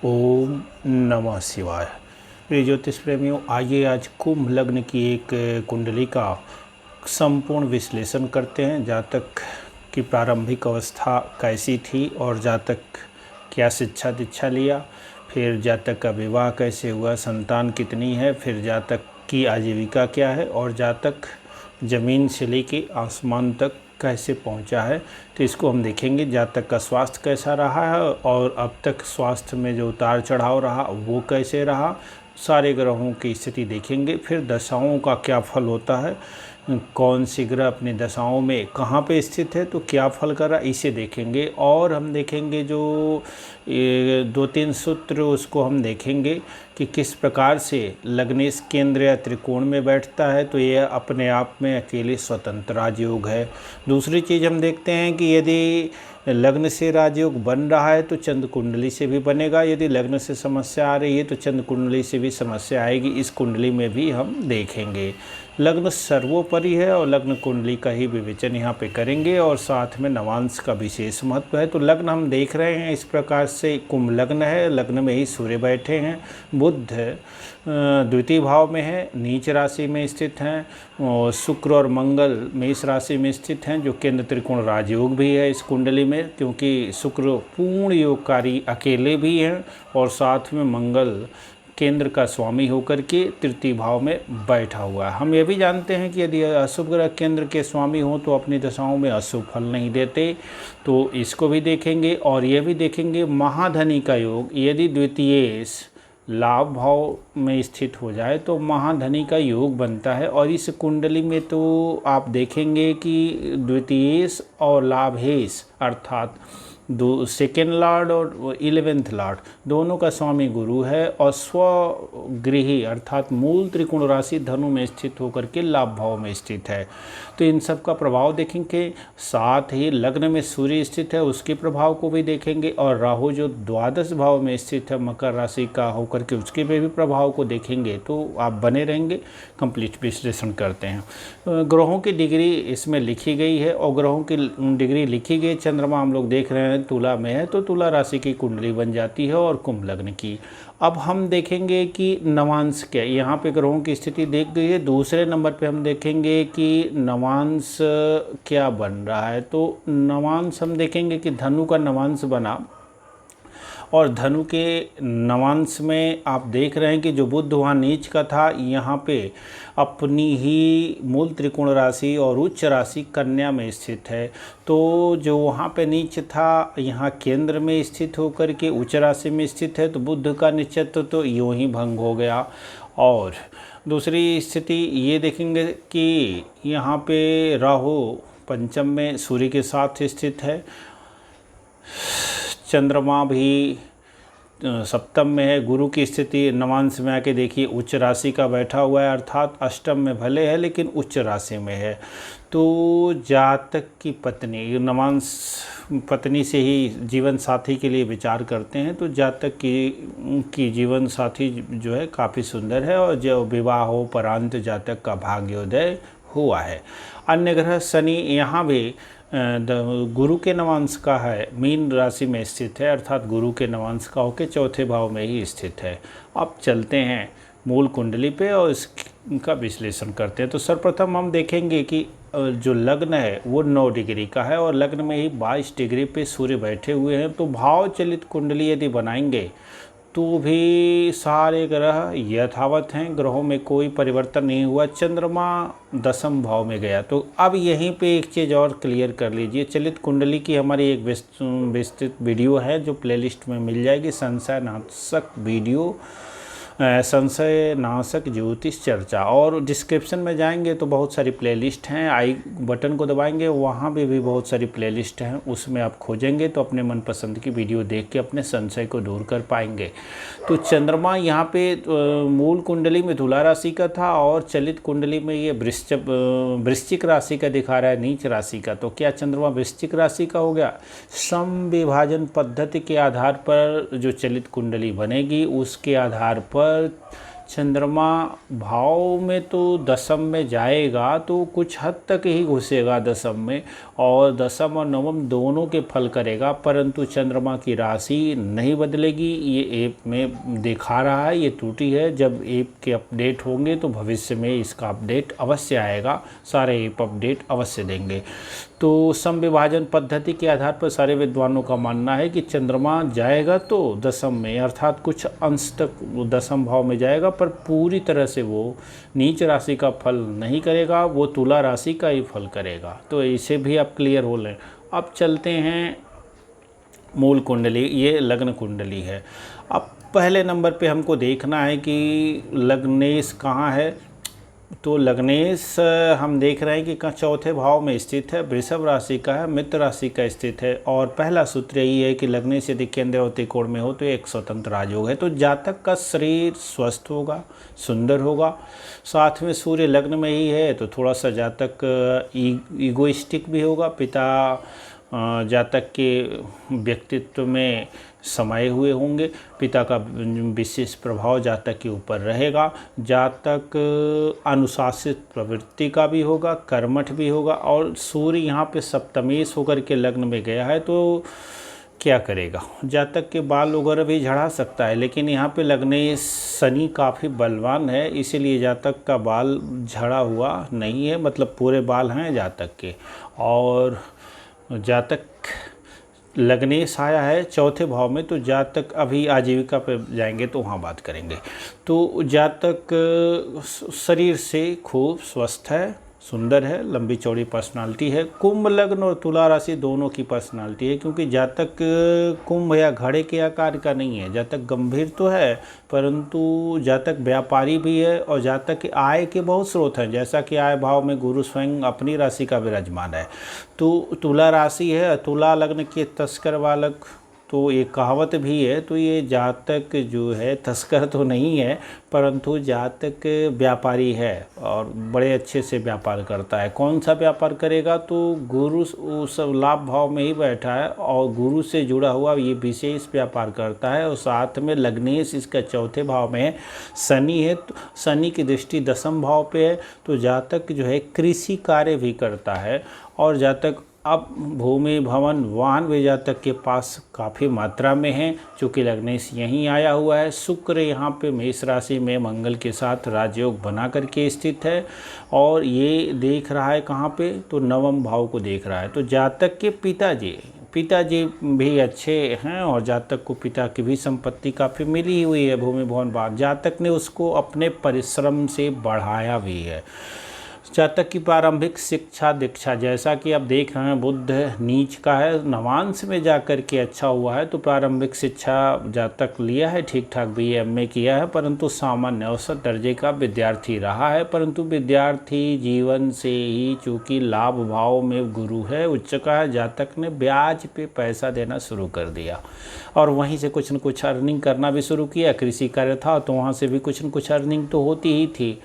ओम नमः शिवाय। प्रिय ज्योतिष प्रेमियों, आइए आज कुंभ लग्न की एक कुंडली का संपूर्ण विश्लेषण करते हैं। जातक की प्रारंभिक अवस्था कैसी थी और जातक क्या शिक्षा दीक्षा लिया, फिर जातक का विवाह कैसे हुआ, संतान कितनी है, फिर जातक की आजीविका क्या है और जातक ज़मीन से लेके आसमान तक कैसे पहुंचा है। तो इसको हम देखेंगे। जातक का स्वास्थ्य कैसा रहा है और अब तक स्वास्थ्य में जो उतार चढ़ाव रहा वो कैसे रहा, सारे ग्रहों की स्थिति देखेंगे। फिर दशाओं का क्या फल होता है, कौन सी ग्रह अपनी दशाओं में कहाँ पे स्थित है तो क्या फल कर रहा, इसे देखेंगे। और हम देखेंगे जो ये 2-3 सूत्र, उसको हम देखेंगे कि किस प्रकार से लग्नेश केंद्र या त्रिकोण में बैठता है, तो ये अपने आप में अकेले स्वतंत्र राजयोग है। दूसरी चीज़ हम देखते हैं कि यदि लग्न से राजयोग बन रहा है तो चंद्र कुंडली से भी बनेगा, यदि लग्न से समस्या आ रही है तो चंद्र कुंडली से भी समस्या आएगी। इस कुंडली में भी हम देखेंगे। लग्न सर्वोपरि है और लग्न कुंडली का ही विवेचन यहाँ पे करेंगे और साथ में नवांश का विशेष महत्व है। तो लग्न हम देख रहे हैं इस प्रकार से, कुंभ लग्न है, लग्न में ही सूर्य बैठे हैं, बुध द्वितीय भाव में है, नीच राशि में स्थित हैं, और शुक्र और मंगल मेष राशि में स्थित हैं, जो केंद्र त्रिकोण राजयोग भी है इस कुंडली में, क्योंकि शुक्र पूर्ण योगकारी अकेले भी हैं और साथ में मंगल केंद्र का स्वामी होकर के तृतीय भाव में बैठा हुआ है। हम ये भी जानते हैं कि यदि अशुभ ग्रह केंद्र के स्वामी हो तो अपनी दशाओं में अशुभ फल नहीं देते, तो इसको भी देखेंगे। और ये भी देखेंगे महाधनी का योग, यदि द्वितीय लाभ भाव में स्थित हो जाए तो महाधनी का योग बनता है। और इस कुंडली में तो आप देखेंगे कि द्वितीय और लाभेश अर्थात सेकेंड लॉर्ड और 11th लॉर्ड दोनों का स्वामी गुरु है और स्वगृही अर्थात मूल त्रिकोण राशि धनु में स्थित होकर के लाभ भाव में स्थित है। तो इन सब का प्रभाव देखेंगे। साथ ही लग्न में सूर्य स्थित है, उसके प्रभाव को भी देखेंगे। और राहु जो द्वादश भाव में स्थित है मकर राशि का होकर के, उसके पे भी प्रभाव को देखेंगे। तो आप बने रहेंगे, कंप्लीट विश्लेषण करते हैं। ग्रहों की डिग्री इसमें लिखी गई है और ग्रहों की डिग्री लिखी गई। चंद्रमा हम लोग देख रहे हैं तुला में है, तो तुला राशि की कुंडली बन जाती है और कुंभ लग्न की। अब हम देखेंगे कि नवांश क्या, यहाँ पे ग्रहों की स्थिति देख गई है। दूसरे नंबर पे हम देखेंगे कि नवांश क्या बन रहा है। तो नवांश हम देखेंगे कि धनु का नवांश बना और धनु के नवांश में आप देख रहे हैं कि जो बुध वहाँ नीच का था, यहाँ पे अपनी ही मूल त्रिकोण राशि और उच्च राशि कन्या में स्थित है। तो जो वहाँ पे नीच था यहाँ केंद्र में स्थित होकर के उच्च राशि में स्थित है, तो बुध का निश्चित्व तो यूँ ही भंग हो गया। और दूसरी स्थिति ये देखेंगे कि यहाँ पे राहु पंचम में सूर्य के साथ स्थित है, चंद्रमा भी सप्तम में है, गुरु की स्थिति नवांश में आके देखिए उच्च राशि का बैठा हुआ है, अर्थात अष्टम में भले है लेकिन उच्च राशि में है। तो जातक की पत्नी, नवांश पत्नी से ही जीवन साथी के लिए विचार करते हैं, तो जातक की जीवन साथी जो है काफ़ी सुंदर है और जो विवाह हो परांत जातक का भाग्योदय हुआ है। अन्य ग्रह शनि यहाँ भी गुरु के नवांश का है, मीन राशि में स्थित है, अर्थात गुरु के नवांश का होकर चौथे भाव में ही स्थित है। अब चलते हैं मूल कुंडली पे और इसका विश्लेषण करते हैं। तो सर्वप्रथम हम देखेंगे कि जो लग्न है वो 9 डिग्री का है और लग्न में ही 22 डिग्री पे सूर्य बैठे हुए हैं। तो भाव चलित कुंडली यदि बनाएंगे तो भी सारे ग्रह यथावत हैं, ग्रहों में कोई परिवर्तन नहीं हुआ। चंद्रमा 10म भाव में गया। तो अब यहीं पे एक चीज़ और क्लियर कर लीजिए, चलित कुंडली की हमारी एक विस्तृत वीडियो है जो प्लेलिस्ट में मिल जाएगी, संशय नाशक वीडियो, संशय नाशक ज्योतिष चर्चा। और डिस्क्रिप्शन में जाएंगे तो बहुत सारी प्लेलिस्ट हैं, आई बटन को दबाएंगे वहाँ भी बहुत सारी प्लेलिस्ट हैं, उसमें आप खोजेंगे तो अपने मनपसंद की वीडियो देख के अपने संशय को दूर कर पाएंगे। तो चंद्रमा यहाँ पे मूल कुंडली में तुला राशि का था और चलित कुंडली में ये वृश्चिक राशि का दिखा रहा है, नीच राशि का। तो क्या चंद्रमा वृश्चिक राशि का हो गया? सम विभाजन पद्धति के आधार पर जो चलित कुंडली बनेगी उसके आधार पर चंद्रमा भाव में तो दशम में जाएगा तो कुछ हद तक ही घुसेगा दशम में, और दशम और नवम दोनों के फल करेगा, परंतु चंद्रमा की राशि नहीं बदलेगी। ये ऐप में दिखा रहा है, ये त्रुटि है। जब ऐप के अपडेट होंगे तो भविष्य में इसका अपडेट अवश्य आएगा, सारे ऐप अपडेट अवश्य देंगे। तो सम विभाजन पद्धति के आधार पर सारे विद्वानों का मानना है कि चंद्रमा जाएगा तो दशम में, अर्थात कुछ अंश तक दशम भाव में जाएगा, पर पूरी तरह से वो नीच राशि का फल नहीं करेगा, वो तुला राशि का ही फल करेगा। तो इसे भी आप क्लियर हो लें। अब चलते हैं मूल कुंडली, ये लग्न कुंडली है। अब पहले नंबर पे हमको देखना है कि लग्नेश कहाँ है। तो लग्नेश हम देख रहे हैं कि चौथे भाव में स्थित है, वृषभ राशि का है, मित्र राशि का स्थित है। और पहला सूत्र यही है कि लग्नेश यदि केंद्र और त्रिकोण में हो तो एक स्वतंत्र राजयोग है। तो जातक का शरीर स्वस्थ होगा, सुंदर होगा। साथ में सूर्य लग्न में ही है तो थोड़ा सा जातक ईगोइस्टिक भी होगा। पिता जातक के व्यक्तित्व में समाये हुए होंगे, पिता का विशेष प्रभाव जातक के ऊपर रहेगा। जातक अनुशासित प्रवृत्ति का भी होगा, कर्मठ भी होगा। और सूर्य यहाँ पे सप्तमेश होकर के लग्न में गया है तो क्या करेगा, जातक के बाल वगैरह भी झड़ा सकता है, लेकिन यहाँ पे लगने शनि काफ़ी बलवान है, इसीलिए जातक का बाल झड़ा हुआ नहीं है, मतलब पूरे बाल हैं जातक के। और जातक लग्नेश आया है चौथे भाव में, तो जातक अभी आजीविका पे जाएंगे तो वहाँ बात करेंगे। तो जातक शरीर से खूब स्वस्थ है, सुंदर है, लंबी चौड़ी पर्सनालिटी है। कुंभ लग्न और तुला राशि दोनों की पर्सनालिटी है, क्योंकि जातक कुंभ या घड़े के आकार का नहीं है। जातक गंभीर तो है, परंतु जातक व्यापारी भी है और जातक के आय के बहुत स्रोत हैं, जैसा कि आय भाव में गुरु स्वयं अपनी राशि का विराजमान है। तो तुला राशि है, तुला लग्न के तस्कर बालक, तो ये कहावत भी है। तो ये जातक जो है तस्कर तो नहीं है, परंतु जातक व्यापारी है और बड़े अच्छे से व्यापार करता है। कौन सा व्यापार करेगा, तो गुरु उस लाभ भाव में ही बैठा है और गुरु से जुड़ा हुआ ये विशेष व्यापार करता है। और साथ में लग्नेश इसका चौथे भाव में है, शनि है, तो शनि की दृष्टि दशम भाव पे है। तो जातक जो है कृषि कार्य भी करता है। और जातक अब भूमि भवन वाहन भी जातक के पास काफ़ी मात्रा में है, चूँकि लग्नेश यहीं आया हुआ है। शुक्र यहाँ पे मेष राशि में मंगल के साथ राजयोग बना करके स्थित है और ये देख रहा है कहाँ पे, तो नवम भाव को देख रहा है। तो जातक के पिताजी भी अच्छे हैं और जातक को पिता की भी संपत्ति काफ़ी मिली हुई है, भूमि भवन वाहन। जातक ने उसको अपने परिश्रम से बढ़ाया भी है। जातक की प्रारंभिक शिक्षा दीक्षा, जैसा कि आप देख रहे हैं बुध नीच का है, नवांश में जाकर के अच्छा हुआ है, तो प्रारंभिक शिक्षा जातक लिया है, ठीक ठाक BA MA किया है, परंतु सामान्य औसत दर्जे का विद्यार्थी रहा है। परंतु विद्यार्थी जीवन से ही चूँकि लाभ भाव में गुरु है, उच्च का है, जातक ने ब्याज पे पैसा देना शुरू कर दिया और वहीं से कुछ न कुछ अर्निंग करना भी शुरू किया। कृषि कार्य था तो वहाँ से भी कुछ न कुछ अर्निंग तो होती ही थी।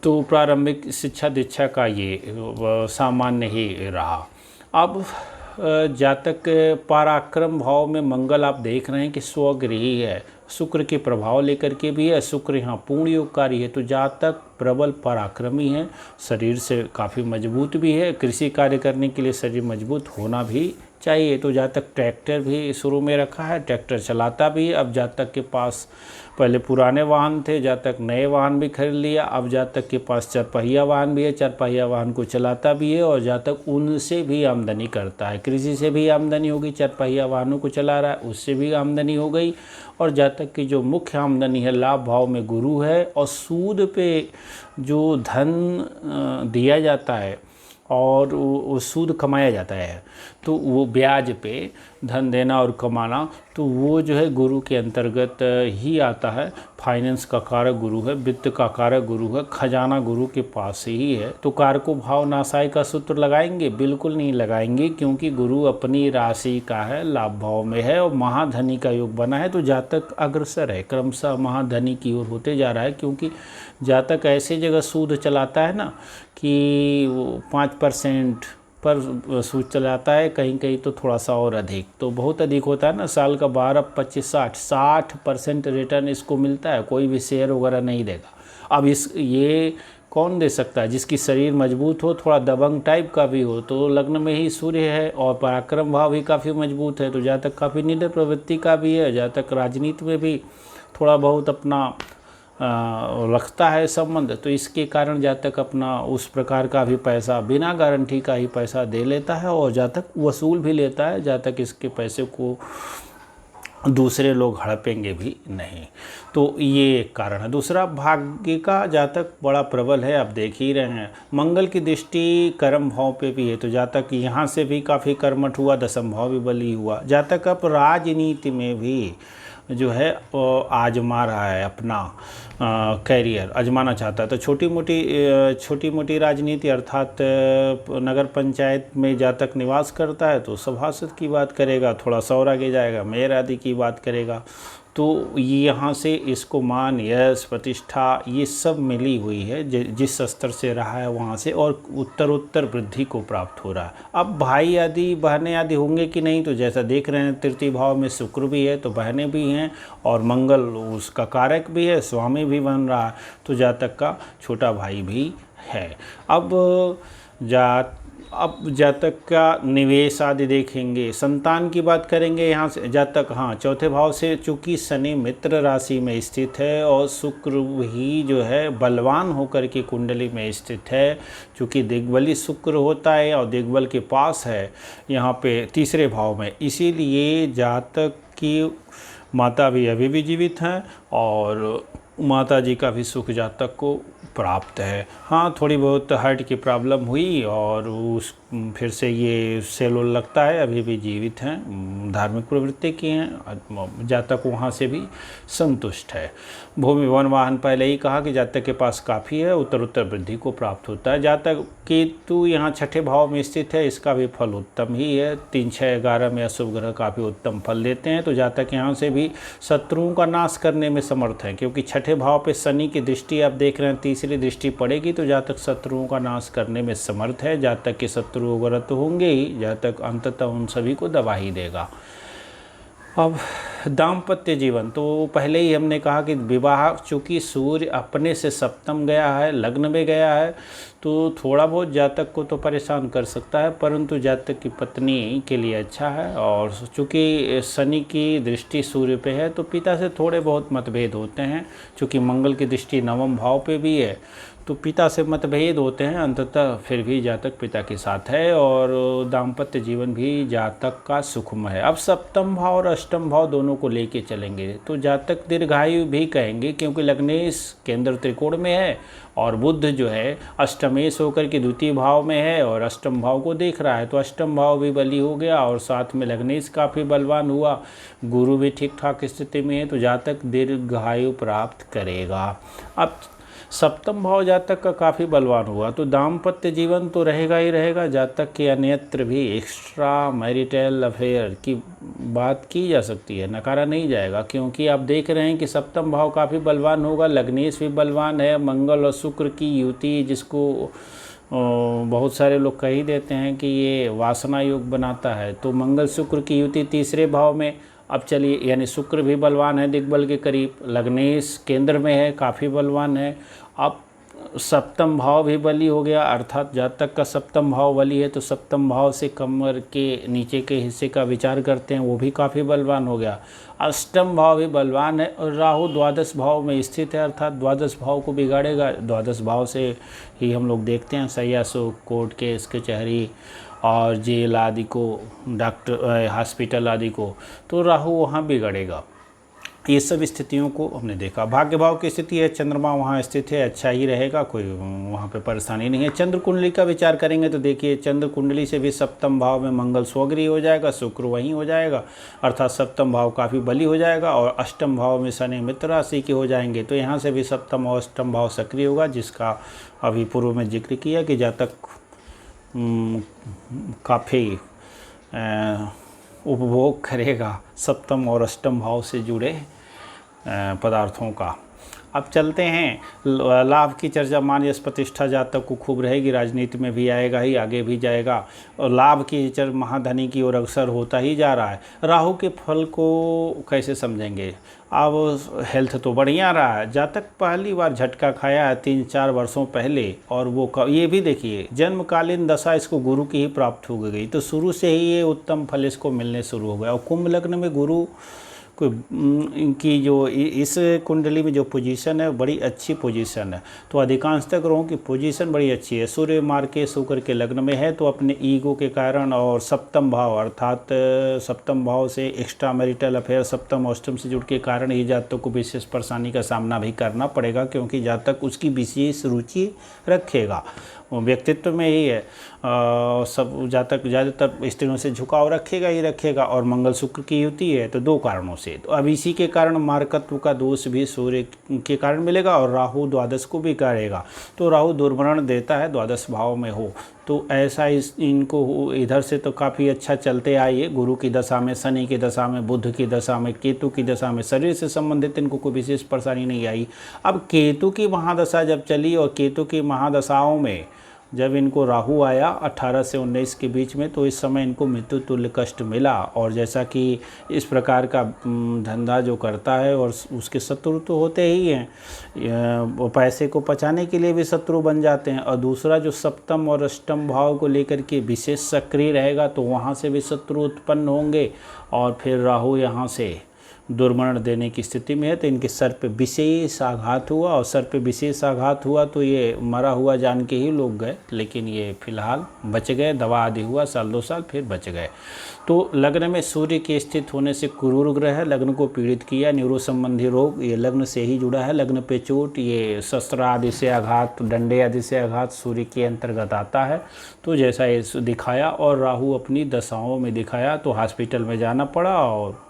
तो प्रारंभिक शिक्षा दीक्षा का ये सामान्य ही रहा। अब जातक पराक्रम भाव में मंगल आप देख रहे हैं कि स्वगृही है, शुक्र के प्रभाव लेकर के भी है। शुक्र यहाँ पूर्ण योगकारी है, तो जातक प्रबल पराक्रमी है, शरीर से काफ़ी मजबूत भी है। कृषि कार्य करने के लिए शरीर मजबूत होना भी चाहिए। तो जातक ट्रैक्टर भी शुरू में रखा है, ट्रैक्टर चलाता भी है। अब जातक के पास पहले पुराने वाहन थे, जातक नए वाहन भी खरीद लिया। अब जातक के पास चरपहिया वाहन भी है, चरपहिया वाहन को चलाता भी है और जातक उनसे भी आमदनी करता है। कृषि से भी आमदनी होगी, चरपहिया वाहनों को चला रहा है उससे भी आमदनी हो गई। और जातक की जो मुख्य आमदनी है, लाभ भाव में गुरु है और सूद पे जो धन दिया जाता है और वो सूद कमाया जाता है, तो वो ब्याज पे धन देना और कमाना, तो वो जो है गुरु के अंतर्गत ही आता है। फाइनेंस का कारक गुरु है, वित्त का कारक गुरु है, खजाना गुरु के पास ही है। तो कारको भाव नाशाय का सूत्र लगाएंगे? बिल्कुल नहीं लगाएंगे, क्योंकि गुरु अपनी राशि का है, लाभ भाव में है और महाधनी का योग बना है। तो जातक अग्रसर है, क्रमशः महाधनी की ओर होते जा रहा है, क्योंकि जातक ऐसी जगह सूद चलाता है ना कि वो 5% पर सूद चला जाता है, कहीं कहीं तो थोड़ा सा और अधिक, तो बहुत अधिक होता है ना, साल का 12, 25, 60% रिटर्न इसको मिलता है, कोई भी शेयर वगैरह नहीं देगा। अब ये कौन दे सकता है? जिसकी शरीर मजबूत हो, थोड़ा दबंग टाइप का भी हो, तो लग्न में ही सूर्य है और पराक्रम भाव भी काफ़ी मजबूत है, तो जातक काफ़ी निडर प्रवृत्ति का भी है, जातक राजनीति में भी थोड़ा बहुत अपना रखता है संबंध, तो इसके कारण जातक अपना उस प्रकार का भी पैसा बिना गारंटी का ही पैसा दे लेता है और जातक वसूल भी लेता है। जातक इसके पैसे को दूसरे लोग हड़पेंगे भी नहीं, तो ये एक कारण है। दूसरा, भाग्य का जातक बड़ा प्रबल है, आप देख ही रहे हैं। मंगल की दृष्टि कर्म भाव पे भी है, तो जातक यहाँ से भी काफ़ी कर्मठ हुआ, दशम भाव भी बली हुआ। जातक अब राजनीति में भी जो है आजमा रहा है, अपना कैरियर आजमाना चाहता है, तो छोटी मोटी राजनीति अर्थात नगर पंचायत में जातक निवास करता है तो सभासद की बात करेगा, थोड़ा सा और आगे जाएगा मेयर आदि की बात करेगा, तो यहाँ से इसको मान, यश, प्रतिष्ठा ये सब मिली हुई है जिस स्तर से रहा है वहाँ से, और उत्तर वृद्धि को प्राप्त हो रहा है। अब भाई आदि बहनें आदि होंगे कि नहीं, तो जैसा देख रहे हैं तृतीय भाव में शुक्र भी है, तो बहनें भी हैं और मंगल उसका कारक भी है, स्वामी भी बन रहा है, तो जातक का छोटा भाई भी है। अब जातक का निवेश आदि देखेंगे, संतान की बात करेंगे। यहाँ से जातक चौथे भाव से चूँकि शनि मित्र राशि में स्थित है और शुक्र ही जो है बलवान होकर के कुंडली में स्थित है, चूँकि दिग्बली शुक्र होता है और दिग्बल के पास है यहाँ पे तीसरे भाव में, इसीलिए जातक की माता भी अभी भी जीवित हैं और माता जी का भी सुख जातक को प्राप्त है। थोड़ी बहुत हार्ट की प्रॉब्लम हुई और फिर से ये सेल लगता है, अभी भी जीवित हैं, धार्मिक प्रवृत्ति की हैं, जातक वहाँ से भी संतुष्ट है। भूमि वन वाहन पहले ही कहा कि जातक के पास काफ़ी है, उत्तर वृद्धि को प्राप्त होता है। जातक केतु यहाँ छठे भाव में स्थित है, इसका भी फल उत्तम ही है, 3, 6, 11 में अशुभ ग्रह काफ़ी उत्तम फल देते हैं, तो जातक यहाँ से भी शत्रुओं का नाश करने में समर्थ है, क्योंकि छठे भाव पे शनि की दृष्टि आप देख रहे हैं, तीसरी दृष्टि पड़ेगी, तो जातक शत्रुओं का नाश करने में समर्थ है। जातक के शत्रु वगैरह तो होंगे ही, जातक अंततः उन सभी को दबा ही देगा। अब दाम्पत्य जीवन, तो पहले ही हमने कहा कि विवाह, चूँकि सूर्य अपने से सप्तम गया है, लग्न में गया है, तो थोड़ा बहुत जातक को तो परेशान कर सकता है, परंतु जातक की पत्नी के लिए अच्छा है। और चूँकि शनि की दृष्टि सूर्य पे है, तो पिता से थोड़े बहुत मतभेद होते हैं, चूँकि मंगल की दृष्टि नवम भाव पे भी है, तो पिता से मतभेद होते हैं, अंततः फिर भी जातक पिता के साथ है और दाम्पत्य जीवन भी जातक का सुखमय है। अब सप्तम भाव और अष्टम भाव दोनों को लेके चलेंगे, तो जातक दीर्घायु भी कहेंगे, क्योंकि लग्नेश केंद्र त्रिकोण में है और बुध जो है अष्टमेश होकर के द्वितीय भाव में है और अष्टम भाव को देख रहा है, तो अष्टम भाव भी बली हो गया और साथ में लग्नेश काफ़ी बलवान हुआ, गुरु भी ठीक ठाक स्थिति में है, तो जातक दीर्घायु प्राप्त करेगा। अब सप्तम भाव जातक का काफ़ी बलवान हुआ, तो दाम्पत्य जीवन तो रहेगा ही रहेगा। जातक के अन्यत्र भी एक्स्ट्रा मैरिटल अफेयर की बात की जा सकती है, नकारा नहीं जाएगा, क्योंकि आप देख रहे हैं कि सप्तम भाव काफ़ी बलवान होगा, लग्नेश भी बलवान है, मंगल और शुक्र की युति, जिसको बहुत सारे लोग कह ही देते हैं कि ये वासना योग बनाता है, तो मंगल शुक्र की युति तीसरे भाव में। अब चलिए, यानी शुक्र भी बलवान है दिग्बल के करीब, लग्नेश केंद्र में है, काफ़ी बलवान है। अब सप्तम भाव भी बली हो गया, अर्थात जातक का सप्तम भाव बली है, तो सप्तम भाव से कमर के नीचे के हिस्से का विचार करते हैं, वो भी काफ़ी बलवान हो गया। अष्टम भाव भी बलवान है और राहु द्वादश भाव में स्थित है, अर्थात द्वादश भाव को बिगाड़ेगा। द्वादश भाव से ही हम लोग देखते हैं सैया सुख, कोर्ट केस कचहरी और जेल आदि को, डॉक्टर हॉस्पिटल आदि को, तो राहु वहाँ बिगड़ेगा। ये सब स्थितियों को हमने देखा। भाग्य भाव की स्थिति है, चंद्रमा वहाँ स्थित है, अच्छा ही रहेगा, कोई वहाँ पे परेशानी नहीं है। चंद्र कुंडली का विचार करेंगे तो देखिए, चंद्र कुंडली से भी सप्तम भाव में मंगल स्वगृही हो जाएगा, शुक्र वहीं हो जाएगा, अर्थात सप्तम भाव काफ़ी बली हो जाएगा, और अष्टम भाव में शनि मित्र राशि के हो जाएंगे, तो यहाँ से भी सप्तम और अष्टम भाव सक्रिय होगा, जिसका अभी पूर्व में जिक्र किया कि जातक काफ़ी उपभोग करेगा सप्तम और अष्टम भाव से जुड़े पदार्थों का। अब चलते हैं, लाभ की चर्चा, मान यश प्रतिष्ठा जातक को खूब रहेगी, राजनीति में भी आएगा ही, आगे भी जाएगा, और लाभ की चर्चा महाधनी की ओर अग्रसर होता ही जा रहा है। राहु के फल को कैसे समझेंगे? अब हेल्थ तो बढ़िया रहा है, जातक पहली बार झटका खाया है 3-4 वर्षों पहले, और वो ये भी देखिए जन्मकालीन दशा इसको गुरु की ही प्राप्त हो गई, तो शुरू से ही ये उत्तम फल इसको मिलने शुरू हो गया। और कुंभ लग्न में गुरु की जो इस कुंडली में जो पोजीशन है बड़ी अच्छी पोजीशन है, तो अधिकांशतः ग्रहों की पोजीशन बड़ी अच्छी है। सूर्य मार्ग के शुक्र के लग्न में है, तो अपने ईगो के कारण और सप्तम भाव अर्थात सप्तम भाव से एक्स्ट्रा मैरिटल अफेयर सप्तम अष्टम से जुड़ के कारण ही जातक को विशेष परेशानी का सामना भी करना पड़ेगा, क्योंकि जातक उसकी विशेष रुचि रखेगा, व्यक्तित्व में ही है। सब जातक ज़्यादातर स्त्रियों से झुकाव रखेगा ही रखेगा, और मंगल शुक्र की युति है, तो 2 कारणों से। तो अब इसी के कारण मार्कत्व का दोष भी सूर्य के कारण मिलेगा, और राहु द्वादश को भी करेगा, तो राहु दुर्भरण देता है द्वादश भाव में हो, तो ऐसा इनको इधर से तो काफ़ी अच्छा चलते आइए। गुरु की दशा में, शनि की दशा में, बुध की दशा में, केतु की दशा में शरीर से संबंधित इनको कोई विशेष परेशानी नहीं आई। अब केतु की महादशा जब चली, और केतु की महादशाओं में जब इनको राहु आया 18 से 19 के बीच में, तो इस समय इनको मृत्यु तुल्य कष्ट मिला। और जैसा कि इस प्रकार का धंधा जो करता है, और उसके शत्रु तो होते ही हैं, वो पैसे को पचाने के लिए भी शत्रु बन जाते हैं। और दूसरा जो सप्तम और अष्टम भाव को लेकर के विशेष सक्रिय रहेगा, तो वहाँ से भी शत्रु उत्पन्न होंगे, और फिर राहु यहाँ से दुर्मरण देने की स्थिति में है, तो इनके सर पे विशेष आघात हुआ, और सर पे विशेष आघात हुआ तो ये मरा हुआ जान के ही लोग गए, लेकिन ये फिलहाल बच गए, दवा आदि हुआ 1-2 साल फिर बच गए। तो लग्न में सूर्य के स्थित होने से क्रूर ग्रह है, लग्न को पीड़ित किया, न्यूरो संबंधी रोग ये लग्न से ही जुड़ा है। लग्न पे चोट, ये शस्त्र आदि से आघात, डंडे आदि से आघात सूर्य के अंतर्गत आता है, तो जैसा ये दिखाया, और राहु अपनी दशाओं में दिखाया, तो हॉस्पिटल में जाना पड़ा, और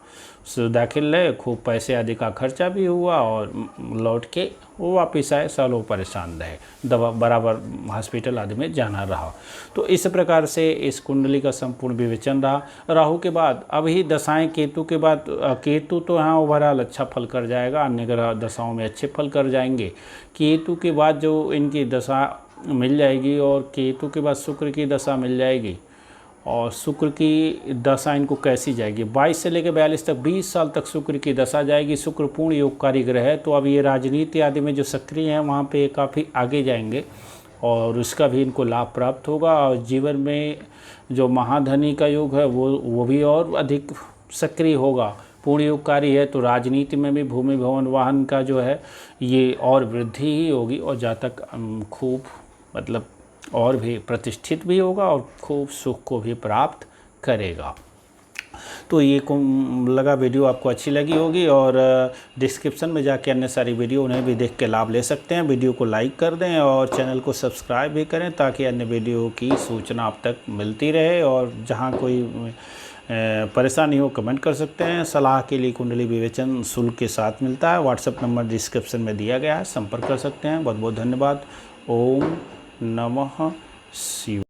दाखिल रहे, खूब पैसे आदि का खर्चा भी हुआ, और लौट के वो वापस आए, सालों परेशान रहे, दवा बराबर हॉस्पिटल आदि में जाना रहा। तो इस प्रकार से इस कुंडली का संपूर्ण विवेचन रहा। राहु के बाद अब ही दशाएं केतु के बाद, केतु तो यहाँ ओवरऑल अच्छा फल कर जाएगा, अन्य ग्रह दशाओं में अच्छे फल कर जाएंगे। केतु के बाद जो इनकी दशा मिल जाएगी, और केतु के बाद शुक्र की दशा मिल जाएगी, और शुक्र की दशा इनको कैसी जाएगी 22 से लेकर 42 तक, 20 साल तक शुक्र की दशा जाएगी। शुक्र पूर्ण योगकारी ग्रह है, तो अब ये राजनीति आदि में जो सक्रिय हैं वहाँ पे काफ़ी आगे जाएंगे, और उसका भी इनको लाभ प्राप्त होगा। और जीवन में जो महाधनी का योग है वो भी और अधिक सक्रिय होगा। पूर्ण योगकारी है, तो राजनीति में भी भूमि भवन वाहन का जो है ये और वृद्धि ही होगी, और जातक खूब मतलब और भी प्रतिष्ठित भी होगा, और खूब सुख को भी प्राप्त करेगा। तो ये लगा वीडियो आपको अच्छी लगी होगी, और डिस्क्रिप्शन में जाके अन्य सारी वीडियो उन्हें भी देख के लाभ ले सकते हैं। वीडियो को लाइक कर दें, और चैनल को सब्सक्राइब भी करें, ताकि अन्य वीडियो की सूचना आप तक मिलती रहे। और जहाँ कोई परेशानी हो कमेंट कर सकते हैं। सलाह के लिए कुंडली विवेचन शुल्क के साथ मिलता है। व्हाट्सएप नंबर डिस्क्रिप्शन में दिया गया है, संपर्क कर सकते हैं। बहुत बहुत धन्यवाद। ओम नमः शिवाय।